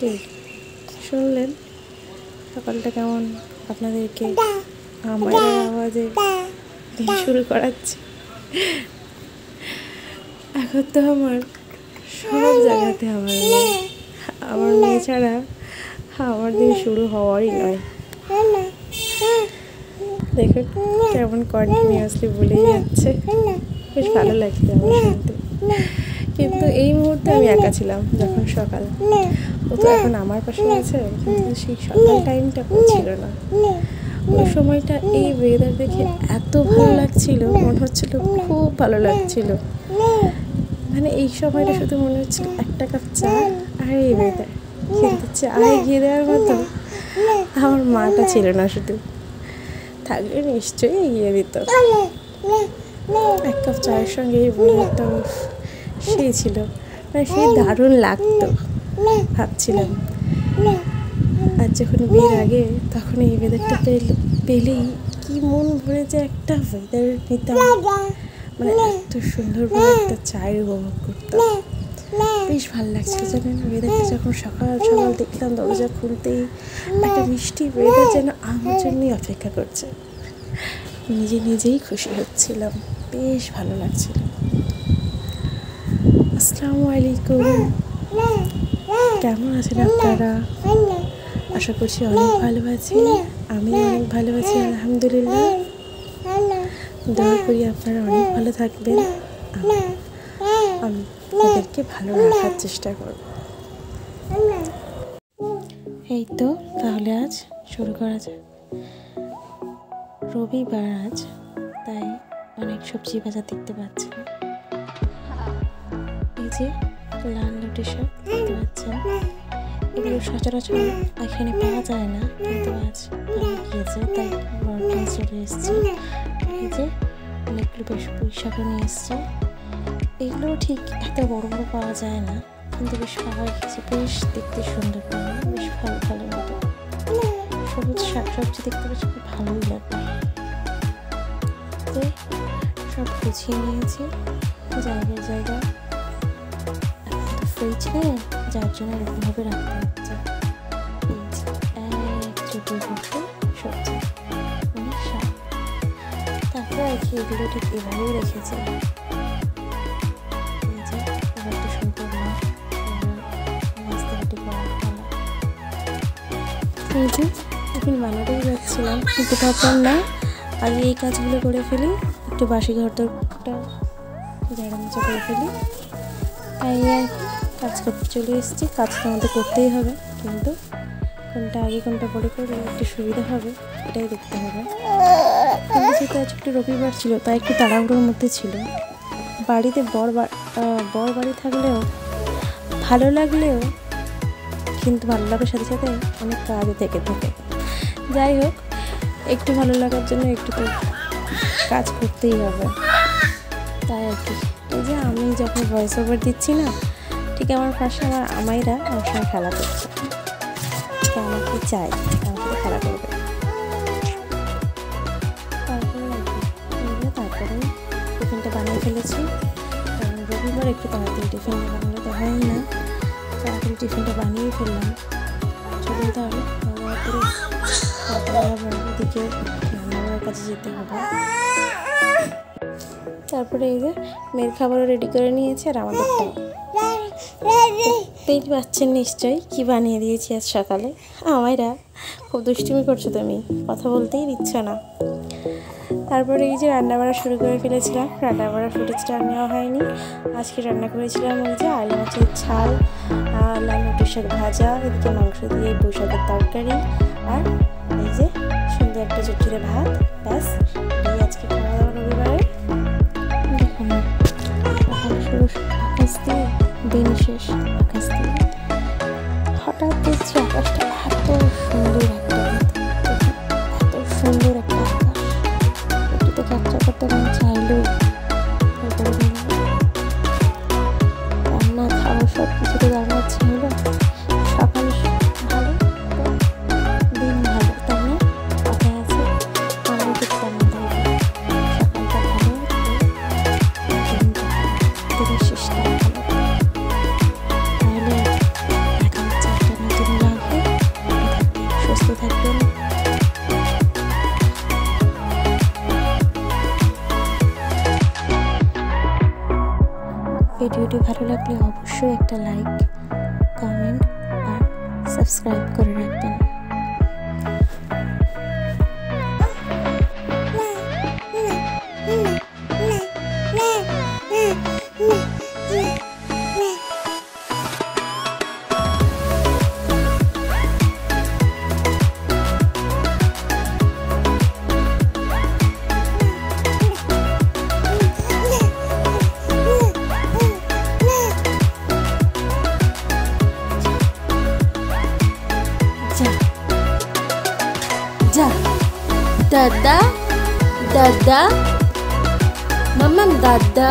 এই শুনলেন সকালটা কেমন আপনাদেরকে আমার আওয়াজে দিন শুরু করাচ্ছে। এখন তো আমার সব জায়গাতে আমার মেয়ে ছাড়া আমার দিন শুরু হওয়ারই নয়। দেখুন কেমন কন্টিনিউয়াসলি বলেই যাচ্ছে, বেশ ভালো লাগছে আমার শুনতে। কিন্তু এই মুহূর্তে আমি একা ছিলাম যখন সকাল, ও তো এখন আমার পাশে আছে, কিন্তু সেই সকাল টাইমটা ও ছিল না। ওই সময়টা এই ওয়েদার দেখে এত ভালো লাগছিল, মনে হচ্ছিল খুব ভালো লাগছিল। মানে এই সময়টা শুধু মনে হচ্ছিল একটা কাপ চা আর এই ওয়েদার, কিন্তু চায়ে গিয়ে দেওয়ার মতো আমার মাটা ছিল না, শুধু থাকলে নিশ্চয়ই এগিয়ে দিত। এক কাপ চায়ের সঙ্গে এই ওয়েদারটা সেই ছিল, মানে সেই দারুণ লাগতো। ভাবছিলাম আর যখন বিয়ের আগে তখন এই ওয়েদারটা পেলেই কি মন ভরে যে একটা ওয়েদার নিতাম, মানে এত সুন্দরভাবে একটা চায়ের উপভোগ করতাম। বেশ ভালো লাগছিল জানেন ওয়েদারটা। যখন সকাল সকাল দেখলাম দরজা খুলতেই একটা মিষ্টি ওয়েদার যেন আমার জন্যই অপেক্ষা করছে, নিজেই খুশি হচ্ছিলাম, বেশ ভালো লাগছিল। আসসালামু আলাইকুম, কেমন আছেন আপনারা? আশা করছি অনেক ভালো আছি, আমি অনেক ভালো আছি আলহামদুলিল্লাহ। দয়া করি আপনারা অনেক ভালো থাকবেন, আমি তাদেরকে ভালো রাখার চেষ্টা করব। এই তো তাহলে আজ শুরু করা যায়। রবিবার আজ, তাই অনেক সবজি বাজার দেখতে পাচ্ছেন। এই যে লাল লুটি শাক দেখতে পাচ্ছেন, এগুলো সচরাচর এখানে পাওয়া যায় না, কিন্তু আজ পাওয়া গিয়েছে তাই নিয়ে চলে এসছে। এই যে অনেকগুলো বেশ পুঁই শাকও নিয়ে এসছে, এগুলো ঠিক এত বড় বড় পাওয়া যায় না, কিন্তু বেশ পাওয়া গেছে। বেশ দেখতে সুন্দর, বেশ ভালো ভালো মতো সবুজ শাক সবজি দেখতে পাচ্ছি, খুব ভালোই লাগবে। সব গুছিয়ে নিয়েছি জায়গা, ফ্রিজ নেই যার জন্য এরকমভাবে রাখতে হচ্ছে। এক চুটির বসে সবজি মানে শাক, তারপরে আর কি এগুলো ঠিক এভাবেই রেখেছে। এখন বানাতেই যাচ্ছিলাম, কিন্তু ভাবলাম না আগে এই কাজগুলো করে ফেলি, একটু বাসি ঘরটা ঝাড়া মোছা করে ফেলি। তাই আর কাজ করতে চলে এসেছি। কাজ তো আমাদের করতেই হবে, কিন্তু কোনটা আগে কোনটা পরে করে একটু সুবিধা হবে এটাই দেখতে হবে। যেহেতু আজ একটু রবিবার ছিল তাই একটু তাড়াহুড়োর মধ্যে ছিল। বাড়িতে বর বাড়ি থাকলেও ভালো লাগলেও, কিন্তু ভালো লাগার সাথে সাথে অনেক কাজও থেকে থাকে। যাই হোক, একটু ভালো লাগার জন্য একটু তো কাজ করতেই হবে, তাই আর কি। এই যে আমি যখন ভয়েস ওভার দিচ্ছি না, ঠিক আমার পাশে আমার আমাইরা আমার সঙ্গে খেলা করছে, আমাকে চাই আমার সাথে খেলা করবে। তারপরে টিফিনটা বানিয়ে ফেলেছি, কারণ রবিবার একটু তাড়াতাড়ি টিফিন বানালে তো হয় না, তাড়াতাড়ি টিফিনটা বানিয়ে ফেললাম। চলুন তাহলে এদিকে রান্নাঘরের কাছে যেতে হবে। তারপরে এই যে মেয়ের খাবারও রেডি করে নিয়েছি, আর আমাদেরটাও দেখতেই পাচ্ছেন নিশ্চয়ই কি বানিয়ে দিয়েছি আজ সকালে। আমায়রা খুব দুষ্টুমি করছো, তুমি কথা বলতেই দিচ্ছ না। তারপরে এই যে রান্নাবাড়া শুরু করে ফেলেছিলাম, রান্নাবাড়ার ফুটেজটা নেওয়া হয়নি। আজকে রান্না করেছিলাম ওই যে আলু মাছের ঝাল, লাল লুটি শাক ভাজা, এদিকে মাংস দিয়ে পুঁই শাকের তরকারি, আর এই যে সুন্দর একটা চটচড়ে ভাত। ব্যাস, এই আজকে খাওয়া দাওয়া রবিবারে। দেখুন আকাশ দিয়ে দিন শেষ, আকাশ দিয়ে হঠাৎ দেখছি আকাশটা এত সুন্দর, এত সুন্দর একটা আকাশ, একটুতে ক্যাপচার করতে মন চাইলেও রান্না খাওয়া সব কিছুতে রান্না ছিল। সকাল ভালো, দিন ভালো, তাই না? কথা আছে আমাদের তেমন থাকবে, সকালটা ভালো, দিনের শেষটা ভালো। তাহলে দেখা হচ্ছে একটা নতুন ভিডিওটি ভালো লাগলে অবশ্যই একটা লাইক, কমেন্ট আর সাবস্ক্রাইব করে রাখবেন। जा दादा दादा मम्मा दादा